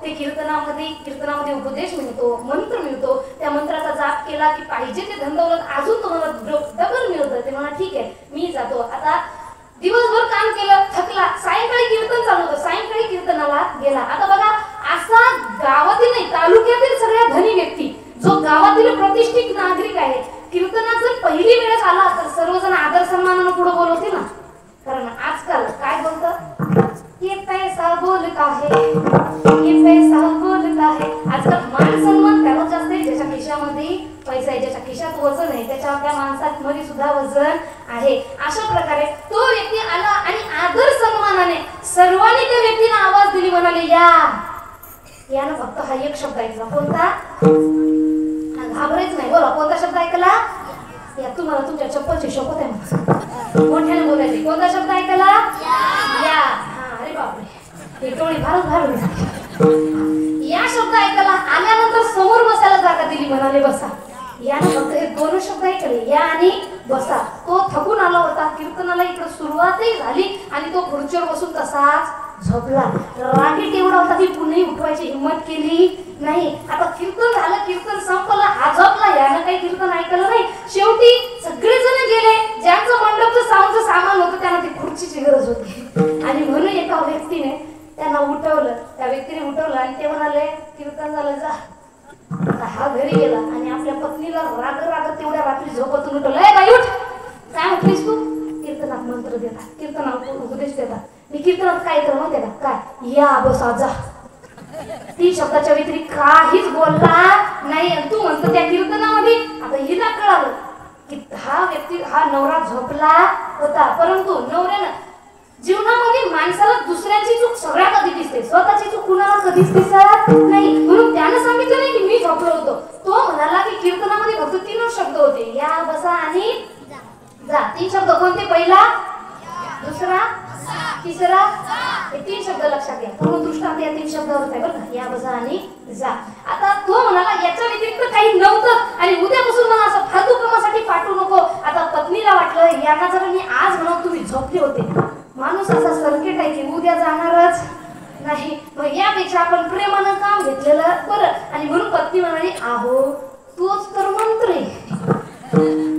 ते कीर्तनामध्ये उपदेश मिळतो, मंत्र मिळतो. त्या मंत्राचा जाप केला की पाहिजे ते धनदौलत अजून तुम्हाला डबल मिळतं. ते म्हणा ठीक आहे मी जातो. आता दिवसभर काम केलं, थकला, सायंकाळी कीर्तन चालू होतं, सायंकाळी कीर्तनाला गेला. आता बघा असा गावातील नाही तालुक्यातील सगळ्या धनी व्यक्ती, जो गावातील प्रतिष्ठित नागरिक आहे, कीर्तनात जर पहिली वेळेस आला तर सर्वजण आदर सन्मानाने पुढे बोलवतील ना. कारण आजकाल काय बोलतं, ये पैसा बोलता है, ये पैसा बोलता है. आजकाल मान सन्मान त्याला जास्त आहे ज्याच्या खिशामध्ये पैसा आहे, ज्याच्या खिशात वजन आहे, त्याच्या त्या माणसात मध्ये सुद्धा वजन आहे. अशा प्रकारे तो व्यक्ती आला आणि आदर सन्मानाने सर्वांनी त्या व्यक्तीला आवाज दिली, म्हणाले या. यानं फक्त हा एक शब्द ऐकला, कोणता? घाबरायचं नाही. बोला कोणता शब्द ऐकला? या. तुम्हाला तुमच्या चप्पलची शपथ आहे मोठ्याने बोलायची. कोणता शब्द ऐकला? या. अरे बापरे, हे टोळी फारच भारी. या शब्द ऐकला. आल्यानंतर समोर बसायला जागा दिली, म्हणाले बसा. यानं फक्त हे दोन शब्द ऐकले, या आणि बसा. तो थकून आला होता. कीर्तनाला इकडे सुरुवातही झाली आणि तो खुर्चीवर बसून तसाच झोपला. रागीट एवढा होता की पुन्हा उठवायची हिंमत केली नाही. आता कीर्तन झालं, कीर्तन संपलं, हा झोपला. यानं काही कीर्तन ऐकलं नाही. शेवटी सगळेजण गेले. ज्यांचं मंडपचं साऊंडचं सामान होतं त्यांना ती खुर्चीची गरज होती आणि म्हणून एका व्यक्तीने त्यांना उठवलं. त्या व्यक्तीने उठवलं आणि ते म्हणाले कीर्तन झालं जा. हा घरी गेला आणि आपल्या पत्नीला राग तेवढ्या रात्री झोपतून उठवलं. ए बाई उठ, काय म्हटलीस तू? कीर्तनात मंत्र देतात, कीर्तनात उपदेश देतात. मी कीर्तनात काय कर माहिती का? काय? या बसा जा. 3 शब्दाच्या व्यतिरिक्त काहीच बोलला नाही. आणि तू म्हणतो त्या कीर्तनामध्ये. आता हिला कळालं की हा नवरा झोपला होता, परंतु नवऱ्यानं जीवनामध्ये माणसाला दुसऱ्याची चूक सगळ्यात आधी दिसते, स्वतःची चूक कुणाला कधीच दिसत नाही. म्हणून त्यानं सांगितलं नाही की मी झोपलो होतो. तो म्हणाला की कीर्तनामध्ये फक्त 3 शब्द होते, या बसा आणि जा. 3 शब्द कोणते? पहिला, दुसरा, तिसरा. हे 3 शब्द लक्षात घ्या. पूर्ण दृष्टांत या 3 शब्दावर आहे बरं का, या बसा आणि जा. आता तो म्हणाला याच्या व्यतिरिक्त काही नव्हतं आणि उद्यापासून मला असं फालतू कामासाठी पाठवू नको. आता पत्नीला वाटलं यांना जर मी आज म्हणून तुम्ही झोपले होते, माणूस असा सर्किट आहे की उद्या जाणारच नाही, मग यापेक्षा आपण प्रेमानं काम घेतलेलं बरं. आणि म्हणून पत्नी म्हणाली आहो तोच तर मंत्र आहे.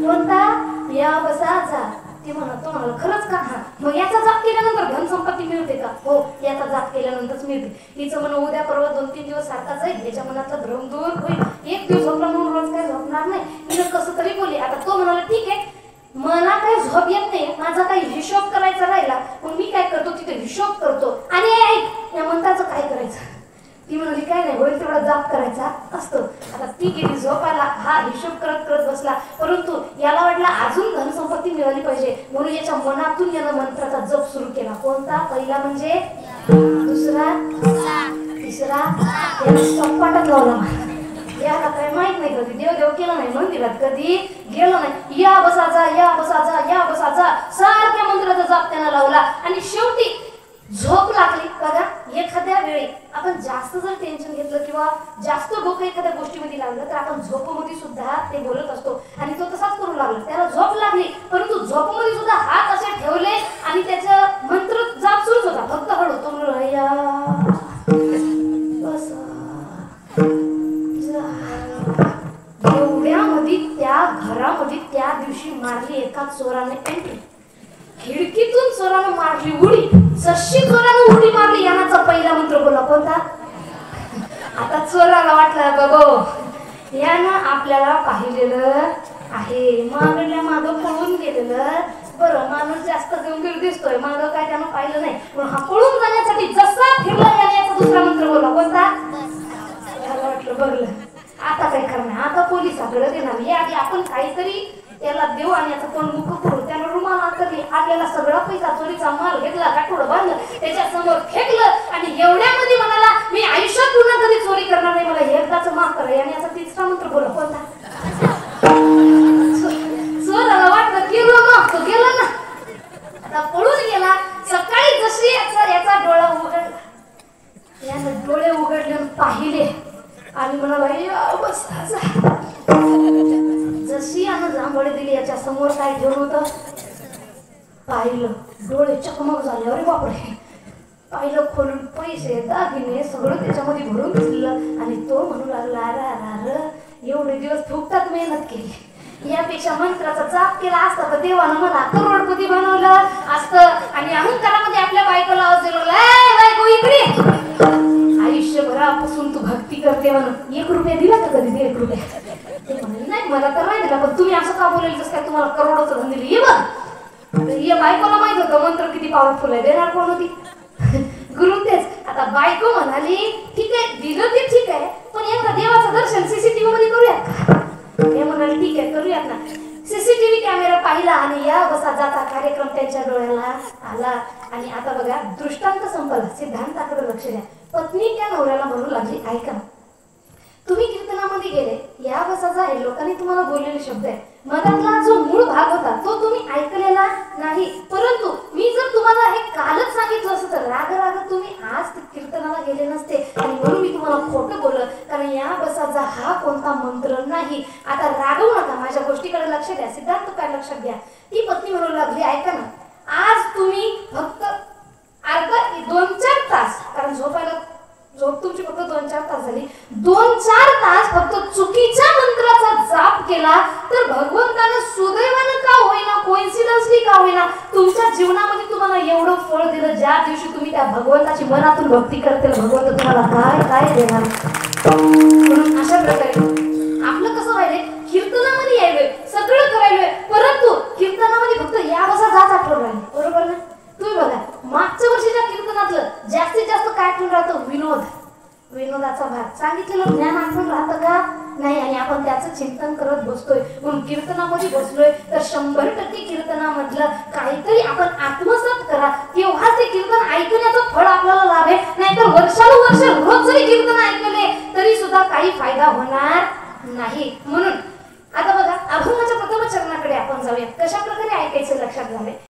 कोणता? या बसा जा. ती म्हणतो म्हणाल खरंच का? हा. मग याचा जाप केल्यानंतर धनसंपत्ती मिळते का? हो, याचा जाप केल्यानंतरच मिळते. हिचं मन उद्या परवा 2-3 दिवस सारखा जाईल, याच्या मनातला भ्रम दूर होईल. एक दिवस झोपला म्हणून रोज काय झोपणार नाही. हिनं कसं तरी बोलली. आता तो म्हणाला ठीक आहे, मला काही झोप येत नाही, माझा काही हिशोब करायचा राहिला, मग मी काय करतो तिथे हिशोब करतो. आणि ऐक या मंत्राचं काय करायचं? ती म्हणाली काय नाही, होईल तेवढा जाप करायचा असतो. आता ती गेली झोपायला. हा हिशोब करत करत बसला, परंतु याला वाटलं अजून धनसंपत्ती मिळाली पाहिजे, म्हणून याच्या मनातून यानं मंत्राचा जप सुरू केला. कोणता? पहिला म्हणजे, दुसरा, तिसरा. यानं सपाटात लावला. याला काय माहित नाही, कधी देव केलं नाही मंदिरात, कधी गेलो नाही. या बसा जा, या बसा जा, या बसा जा. सारख्या मंत्राचा जाप त्यानं लावला आणि शेवटी झोप लागली. बघा एखाद्या वेळी आपण जास्त जर टेन्शन घेतलं किंवा जास्त डोकं एखाद्या गोष्टीमध्ये लागलं तर आपण झोपमध्ये सुद्धा ते बोलत असतो आणि तो तसाच करू लागला. त्याला झोप लागली, परंतु झोपमध्ये सुद्धा हात असे ठेवले आणि त्याचा मंत्र जाप सुरूच होता. फक्त हळू तो एवढ्यामध्ये त्या घरामध्ये त्या दिवशी मारली एका चोराने एंट्री. खिडकीतून चोरानं मारली उडी. जशी चोरानं उडी मारली यानाचा पहिला मंत्र बोला. कोणता? आता चोराला वाटलं बाबा यानं आपल्याला पाहिलेलं आहे, मागल्या मागं पळून गेलेलं. बरं माणूस जास्त गंभीर दिसतोय, मागं काय त्यानं पाहिलं नाही, पण हा पळून जाण्यासाठी जसा फिरला याचा दुसरा मंत्र बोला. कोणता? याला वाटलं बघलं आता काय करणार, आता पोलिसाकडे देणार. याआधी आपण काहीतरी त्याला देऊ आणि याचा तोंड मुख करू. त्याला रुमाल अंतरली, आपल्याला सगळा पैसा चोरीचा माल घेतला, काठोड बांधलं, त्याच्या समोर फेकलं आणि एवढ्यामध्ये म्हणाला मी आयुष्यात पुन्हा कधी चोरी करणार नाही, मला एकदाच माफ करा. आणि याचा तिसरा मंत्र बोला. कोणता? चोराला वाटलं गेलो माफ, तो गेला ना, आता पळून गेला. सकाळी जशी याचा डोळा उघडला, यानं डोळे उघडले पाहिले आणि म्हणाला बस. जशी यानं जांभळे दिली, याच्या समोर काय घेऊन होतं पाहिलं, डोळे चकमक झाले. अरे बापरे, पाहिलं खोलून पैसे दागिने सगळं त्याच्यामध्ये भरून दिलं आणि तो म्हणू लागला एवढे दिवस फुकटात मेहनत केली, यापेक्षा मंत्राचा जाप केला असता तर देवानं मला करोडपती बनवलं असतं. आणि अहंकारामध्ये आपल्या बायकोला आवाज दिला, बायको इकडे, आयुष्यभरापासून तू भक्ती करते म्हणून 1 रुपया दिला का कधी? 1 रुपया ते म्हणाले नाही मला तर नाही दिला, पण तुम्ही असं का बोलायला जसं काय तुम्हाला करोडोचं धन दिलं. ये बघ या बायकोला माहित होतं मंत्र किती पॉवरफुल आहे, देणार कोण होती? गुरु तेच. आता बायको म्हणाली ठीक आहे दिलं ते ठीक आहे, पण एकदा देवाचं दर्शन सीसीटीव्ही मध्ये करूयात का? हे म्हणाले ठीक आहे करूयात ना. सीसीटीव्ही कॅमेरा पाहिला आणि या बसा जाता कार्यक्रम त्यांच्या डोळ्याला आला. आणि आता बघा दृष्टांत संपला, सिद्धांताकडे लक्ष द्या. पत्नी त्या नवऱ्याला म्हणू लागली ऐका तुम्ही कीर्तनामध्ये गेले, या बसाचा आहे लोकांनी तुम्हाला बोललेले शब्द आहे, मधातला जो मूळ भाग होता तो तुम्ही ऐकलेला नाही, परंतु मी जर तुम्हाला हे कालच सांगितलं असतं तर राग तुम्ही आज कीर्तनाला गेले नसते आणि म्हणून मी तुम्हाला खोटं बोललं, कारण या बसाचा हा कोणता मंत्र नाही. आता रागवू नका, माझ्या गोष्टीकडे लक्ष द्या, सिद्धांत काय लक्षात घ्या. ती पत्नी म्हणू लागली ऐका ना आज तुम्ही फक्त अर्धा 2-4 तास, कारण झोप तुमची फक्त 2-4 तास झाली, 2-4 तास फक्त चुकीच्या मंत्राचा जाप केला तर भगवंतानं सुदैवानं का होईना, कोइन्सिडन्सली का होईना तुमच्या जीवनामध्ये तुम्हाला एवढं फळ दिलं. ज्या दिवशी तुम्ही त्या भगवंताची मनातून भक्ती करते भगवंत तुम्हाला काय काय देणार. म्हणून अशा प्रकारे आपलं कसं व्हायलंय, कीर्तनामध्ये यायलोय सगळं करायलोय, परंतु कीर्तनामध्ये फक्त या बसा जात आठवण राहिले, बरोबर ना? तुम्ही बघा मागच्या वर्षीच्या कीर्तनातलं जास्तीत जास्त काय आठवण राहतं? विनोदाचा भाग. सांगितलेलं ज्ञान आठवण राहतं का? नाही. आणि आपण त्याचं चिंतन करत बसतोय. म्हणून कीर्तनामध्ये बसलोय तर 100% कीर्तनामधलं काहीतरी आपण आत्मसात करा, तेव्हा ते कीर्तन ऐकण्याचं फळ आपल्याला लाभेल. नाहीतर वर्षानुवर्ष रोज जरी कीर्तन ऐकले तरी सुद्धा काही फायदा होणार नाही. म्हणून आता बघा अभंगाच्या प्रथम चरणाकडे आपण जाऊया. कशा प्रकारे ऐकायचं लक्षात घ्यावे.